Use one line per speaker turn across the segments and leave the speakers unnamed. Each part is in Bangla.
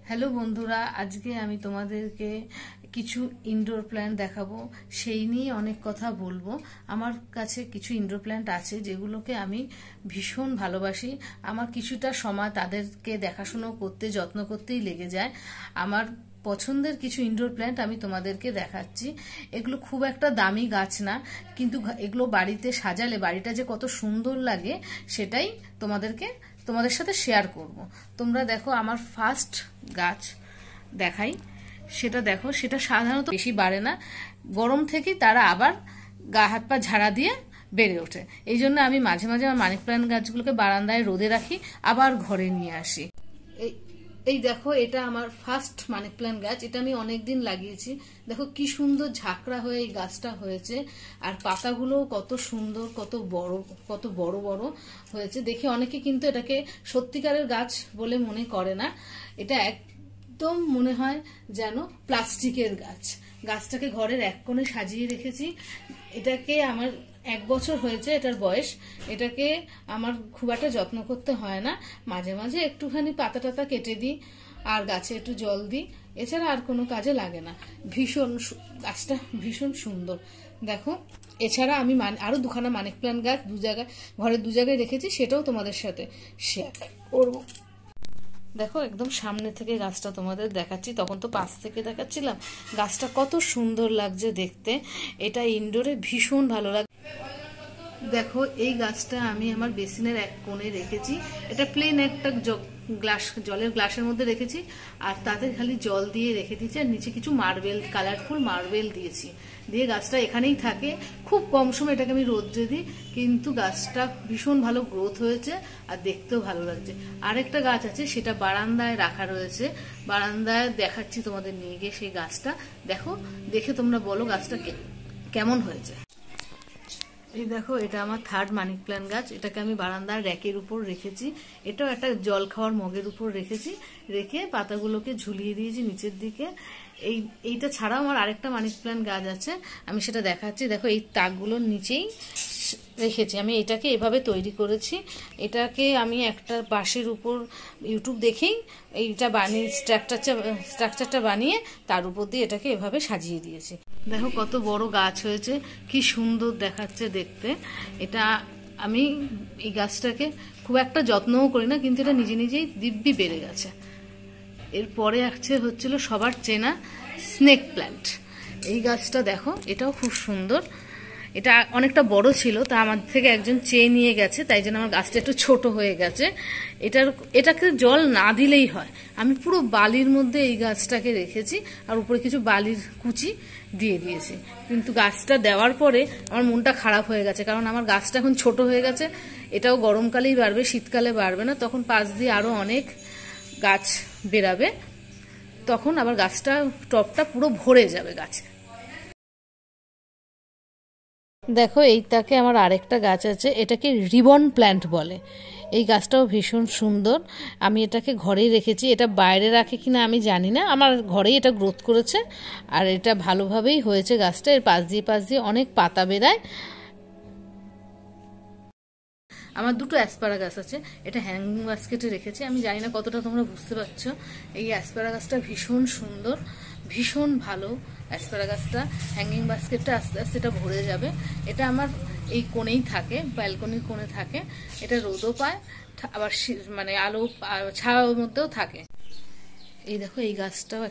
হ্যালো বন্ধুরা, আজকে আমি তোমাদেরকে কিছু ইনডোর প্ল্যান্ট দেখাবো। সেই নিয়ে অনেক কথা বলবো। আমার কাছে কিছু ইনডোর প্ল্যান্ট আছে যেগুলোকে আমি ভীষণ ভালোবাসি। আমার কিছুটা সময় তাদেরকে দেখাশুনো করতে, যত্ন করতেই লেগে যায়। আমার পছন্দের কিছু ইনডোর প্ল্যান্ট আমি তোমাদেরকে দেখাচ্ছি। এগুলো খুব একটা দামি গাছ না, কিন্তু এগুলো বাড়িতে সাজালে বাড়িটা যে কত সুন্দর লাগে সেটাই তোমাদের সাথে শেয়ার করব। তোমরা দেখো, আমার ফার্স্ট গাছ দেখাই, সেটা দেখো। সেটা সাধারণত বেশি বাড়ে না, গরম থেকে তারা আবার গা হাত পা ঝাড়া দিয়ে বেড়ে ওঠে। এই জন্য আমি মাঝে মাঝে আমার মানি প্ল্যান্ট গাছগুলোকে বারান্দায় রোদে রাখি, আবার ঘরে নিয়ে আসি। এই দেখো, এটা আমার ফার্স্ট মানি প্ল্যান্ট গাছ। এটা আমি অনেকদিন লাগিয়েছি। দেখো কি সুন্দর ঝাঁকড়া হয়ে এই গাছটা হয়েছে, আর পাতাগুলো কত সুন্দর, কত বড় বড় হয়েছে। দেখে অনেকে কিন্তু এটাকে সত্যিকারের গাছ বলে মনে করে না। এটা একদম মনে হয় যেন প্লাস্টিকের গাছ। গাছটাকে ঘরের এক কোণে সাজিয়ে রেখেছি। এটাকে আমার 1 বছর হয়েছে এটার বয়স। এটাকে আমার খুব একটা যত্ন করতে হয় না, মাঝে মাঝে একটুখানি পাতা টাতা কেটে দিই আর গাছে একটু জল দিই, এছাড়া আর কোনো কাজে লাগে না। গাছটা ভীষণ সুন্দর দেখো। এছাড়া আমি আরো 2খানা মানি প্ল্যান্ট গাছ ঘরের 2 জায়গায় রেখেছি, সেটাও তোমাদের সাথে শেয়ার করবো। দেখো, একদম সামনে থেকে গাছটা তোমাদের দেখাচ্ছি, তখন তো পাশ থেকে দেখাচ্ছিলাম। গাছটা কত সুন্দর লাগছে দেখতে। এটা ইনডোরে ভীষণ ভালো লাগে। দেখো, এই গাছটা আমি আমার বেসিনের এক কোণে রেখেছি। এটা প্লেন একটা জলের গ্লাসের মধ্যে রেখেছি, আর তাতে খালি জল দিয়ে রেখে দিয়েছি, আর নিচে কিছু কালারফুল মার্বেল দিয়েছি। দিয়ে গাছটা এখানেই থাকে। খুব কম সময় এটাকে আমি রোদ্রে দিই, কিন্তু গাছটা ভীষণ ভালো গ্রোথ হয়েছে আর দেখতেও ভালো লাগছে। আরেকটা গাছ আছে, সেটা বারান্দায় রাখা রয়েছে। বারান্দায় দেখাচ্ছি তোমাদের নিয়ে গিয়ে সেই গাছটা। দেখো, দেখে তোমরা বলো গাছটা কেমন হয়েছে। এই দেখো, এটা আমার থার্ড মানি প্ল্যান্ট গাছ। এটাকে আমি বারান্দার র্যাকের উপর রেখেছি। এটাও একটা জল খাওয়ার মগের উপর রেখেছি, রেখে পাতাগুলোকে ঝুলিয়ে দিয়েছি নিচের দিকে। এইটা ছাড়াও আমার আরেকটা মানি প্ল্যান্ট গাছ আছে, আমি সেটা দেখাচ্ছি। দেখো, এই তাকগুলোর নিচেই রেখেছি। আমি এটাকে এভাবে তৈরি করেছি। এটাকে আমি একটা বাঁশের উপর ইউটিউব দেখেই এইটা বানিয়ে স্ট্রাকচারটা বানিয়ে তার উপর দিয়ে এটাকে এভাবে সাজিয়ে দিয়েছি। দেখো কত বড় গাছ হয়েছে, কি সুন্দর দেখাচ্ছে দেখতে। এটা আমি এই গাছটাকে খুব একটা যত্নও করি না, কিন্তু এটা নিজে নিজেই দিব্যি বেড়ে গেছে। এরপরে হচ্ছিল সবার চেনা স্নেক প্ল্যান্ট। এই গাছটা দেখো, এটাও খুব সুন্দর। এটা অনেকটা বড় ছিল, তা আমার থেকে একজন চেয়ে নিয়ে গেছে, তাই জন্য আমার গাছটা একটু ছোট হয়ে গেছে। এটাকে জল না দিলেই হয়। আমি পুরো বালির মধ্যে এই গাছটাকে রেখেছি, আর উপরে কিছু বালির কুচি দিয়ে দিয়েছি। কিন্তু গাছটা দেওয়ার পরে আমার মনটা খারাপ হয়ে গেছে, কারণ আমার গাছটা এখন ছোট হয়ে গেছে। এটাও গরমকালেই বাড়বে, শীতকালে বাড়বে না। তখন পাশ দিয়ে আরো অনেক গাছ বেরাবে, তখন আবার টবটা পুরো ভরে যাবে গাছে। দেখো, এইটাকে আমার আরেকটা গাছ আছে, এটাকে রিবন প্ল্যান্ট বলে। এই গাছটাও ভীষণ সুন্দর। আমি এটাকে ঘরেই রেখেছি। এটা বাইরে রাখে কিনা আমি জানি না, আমার ঘরেই এটা গ্রোথ করেছে, আর এটা ভালোভাবেই হয়েছে গাছটা। এর পাশ দিয়ে অনেক পাতা বেরায়। আমার 2টো অ্যাসপারাগাস আছে, এটা হ্যাঙ্গিং বাস্কেটে রেখেছি। আমি জানি না কতটা তোমরা বুঝতে পারছো। এই অ্যাসপারাগাসটা ভীষণ সুন্দর, ভীষণ ভালো। অ্যাসপারাগাসটা হ্যাঙ্গিং বাস্কেটটা আস্তে আস্তে এটা ভরে যাবে। এটা আমার এই কোণেই থাকে, ব্যালকনির কোণে থাকে। এটা রোদও পায়, আবার মানে আলো ছায়ার মধ্যেও থাকে। এই দেখো, এই গাছটাও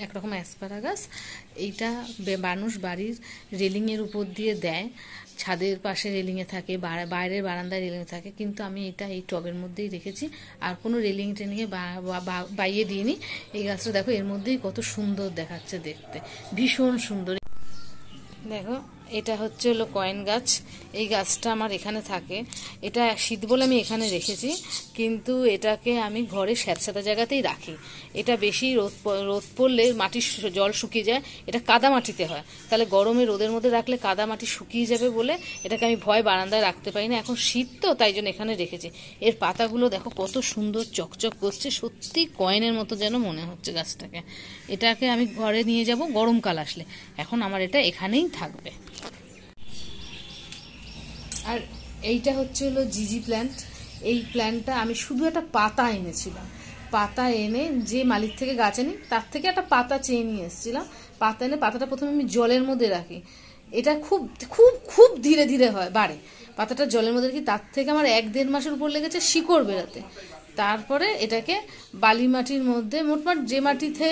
একরকম অ্যাসপারাগাস। এইটা মানুষ বাড়ির রেলিংয়ের উপর দিয়ে দেয়, ছাদের পাশে রেলিংয়ে থাকে, বাইরের বারান্দায় রেলিংয়ে থাকে, কিন্তু আমি এটা এই টবের মধ্যেই রেখেছি, আর কোনো রেলিং টেলিংয়ে বাইয়ে দিইনি। এই গাছটা দেখো, এর মধ্যেই কত সুন্দর দেখাচ্ছে দেখতে, ভীষণ সুন্দর। দেখো, এটা হলো কয়েন গাছ। এই গাছটা আমার এখানে থাকে। এটা শীত বলে আমি এখানে রেখেছি, কিন্তু এটাকে আমি ঘরে স্যাঁতস্যাঁতে জায়গাতেই রাখি। এটা বেশি রোদ পড়লে মাটির জল শুকিয়ে যায়। এটা কাদা মাটিতে হয়, তাহলে গরমে রোদের মধ্যে রাখলে কাদা মাটি শুকিয়ে যাবে বলে এটাকে আমি ভয় বারান্দায় রাখতে পারি না। এখন শীত তো, তাই জন্য এখানে রেখেছি। এর পাতাগুলো দেখো কত সুন্দর চকচক করছে, সত্যি কয়েনের মতো যেন মনে হচ্ছে গাছটাকে। এটাকে আমি ঘরে নিয়ে যাব গরমকাল আসলে। এখন আমার এটা এখানেই থাকবে। আর এইটা হলো জিজি প্ল্যান্ট। এই প্ল্যান্টটা আমি শুধু একটা পাতা এনেছিলাম, পাতা এনে, যে মালিক থেকে গাছ আনি তার থেকে একটা পাতা চেয়ে নিয়ে এসেছিলাম। পাতা এনে পাতাটা প্রথমে আমি জলের মধ্যে রাখি। এটা খুব খুব খুব ধীরে ধীরে হয়, বাড়ে। পাতাটা জলের মধ্যে রাখি, তার থেকে আমার 1-1.5 মাসের উপর লেগেছে শিকড় বেরোতে। তারপরে এটাকে বালি মাটির মধ্যে, মোটমাট যে মাটিতে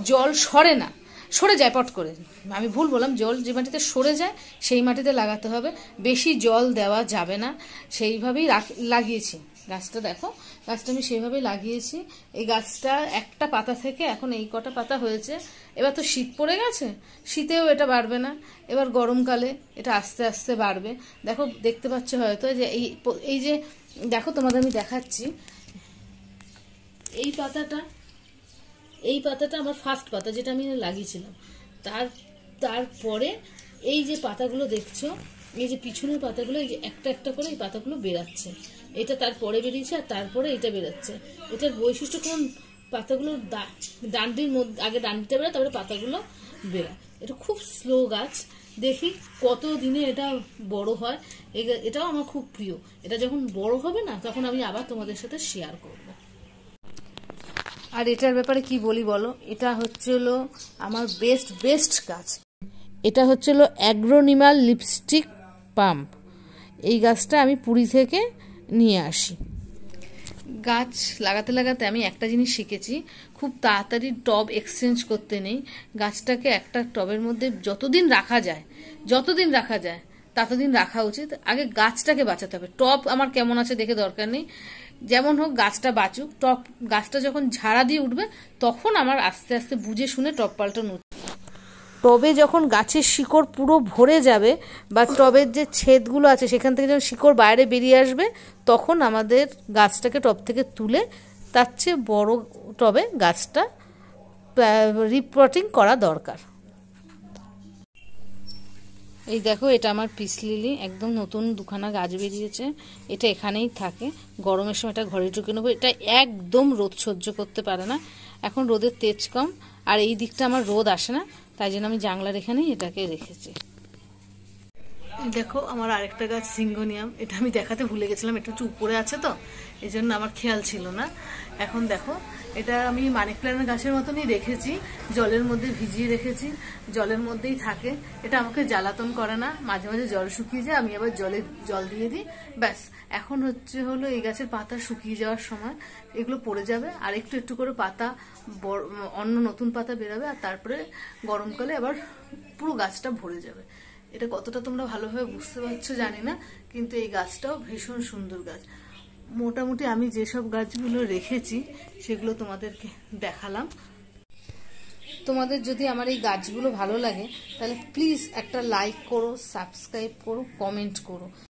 জল সরে না, সরে যায় পট করে, আমি ভুল বললাম, জল যে মাটিতে সরে যায় সেই মাটিতে লাগাতে হবে, বেশি জল দেওয়া যাবে না। সেইভাবেই লাগিয়েছি গাছটা। দেখো গাছটা আমি সেইভাবেই লাগিয়েছি। এই গাছটা একটা পাতা থেকে এখন এই কটা পাতা হয়েছে। এবার তো শীত পড়ে গেছে, শীতেও এটা বাড়বে না, এবার গরমকালে এটা আস্তে আস্তে বাড়বে। দেখো দেখতে পাচ্ছ হয়তো যে এই যে দেখো, তোমাদের আমি দেখাচ্ছি। এই পাতাটা আমার ফার্স্ট পাতা, যেটা আমি লাগিয়েছিলাম। তারপরে এই যে পাতাগুলো দেখছো, এই যে পিছনের পাতাগুলো, এই যে একটা একটা করে এই পাতাগুলো বেরাচ্ছে। এটা তারপরে বেরিয়েছে, আর তারপরে এটা বেরাচ্ছে। এটার বৈশিষ্ট্য কোন, পাতাগুলো ডান্ডির মধ্যে আগে ডান্ডিটা বেরোয়, তারপরে পাতাগুলো বেরায়। এটা খুব স্লো গাছ, দেখি কত দিনে এটা বড় হয়। এটাও আমার খুব প্রিয়। এটা যখন বড় হবে না, তখন আমি আবার তোমাদের সাথে শেয়ার করবো। আর এটার ব্যাপারে কি বলি বলো, এটা হচ্ছে হলো আমার বেস্ট গাছ। এটা হচ্ছে হলো অ্যাগ্রোনিমাল লিপস্টিক পাম্প। এই গাছটা আমি পুরী থেকে নিয়ে আসি। গাছ লাগাতে লাগাতে আমি একটা জিনিস শিখেছি, খুব তাড়াতাড়ি টব এক্সচেঞ্জ করতে নেই। গাছটাকে একটা টবের মধ্যে যতদিন রাখা যায় ততদিন রাখা উচিত। আগে গাছটাকে বাঁচাতে হবে। টব আমার কেমন আছে দেখে দরকার নেই, যেমন হোক গাছটা বাঁচুক। গাছটা যখন ঝাড়া দিয়ে উঠবে, তখন আমার আস্তে আস্তে বুঝে শুনে টব পাল্টানো উচিত। টবে যখন গাছের শিকড় পুরো ভরে যাবে, বা টবের যে ছেদগুলো আছে সেখান থেকে যখন শিকড় বাইরে বেরিয়ে আসবে, তখন আমাদের গাছটাকে টব থেকে তুলে তার চেয়ে বড় টবে গাছটা রিপোর্টিং করা দরকার। এই দেখো, এটা আমার পিস লিলি, একদম নতুন 2খানা গাছ বেরিয়েছে। এটা এখানেই থাকে, গরমের সময় এটা ঘরে ঢুকে নেবো। এটা একদম রোদ সহ্য করতে পারে না, এখন রোদের তেজ কম, আর এই দিকটা আমার রোদ আসে না, তাই জন্য আমি জানলার এখানেই এটাকে রেখেছি। দেখো আমার আরেকটা গাছ সিঙ্গোনিয়াম, এটা আমি দেখাতে ভুলে গেছিলাম, একটু উপরে আছে তো এই জন্য আমার খেয়াল ছিল না। এখন দেখো, এটা আমি মানি প্ল্যান্টের গাছের মতনই রেখেছি, জলের মধ্যে ভিজিয়ে রেখেছি, জলের মধ্যেই থাকে। এটা আমাকে জ্বালাতন করে না, মাঝে মাঝে জল শুকিয়ে যায়, আমি আবার জল দিয়ে দিই, ব্যাস। এখন হচ্ছে হলো এই গাছের পাতা শুকিয়ে যাওয়ার সময় এগুলো পড়ে যাবে, আর একটু একটু করে পাতা অন্য নতুন পাতা বেরোবে, আর তারপরে গরমকালে আবার পুরো গাছটা ভরে যাবে। এটা কতটা তোমরা ভালোভাবে বুঝতে পারছো জানি না, কিন্তু এই গাছটাও ভীষণ সুন্দর গাছ। মোটামুটি আমি যেসব গাছগুলো রেখেছি সেগুলো তোমাদেরকে দেখালাম। তোমাদের যদি আমার এই গাছগুলো ভালো লাগে, তাহলে প্লিজ একটা লাইক করো, সাবস্ক্রাইব করো, কমেন্ট করো।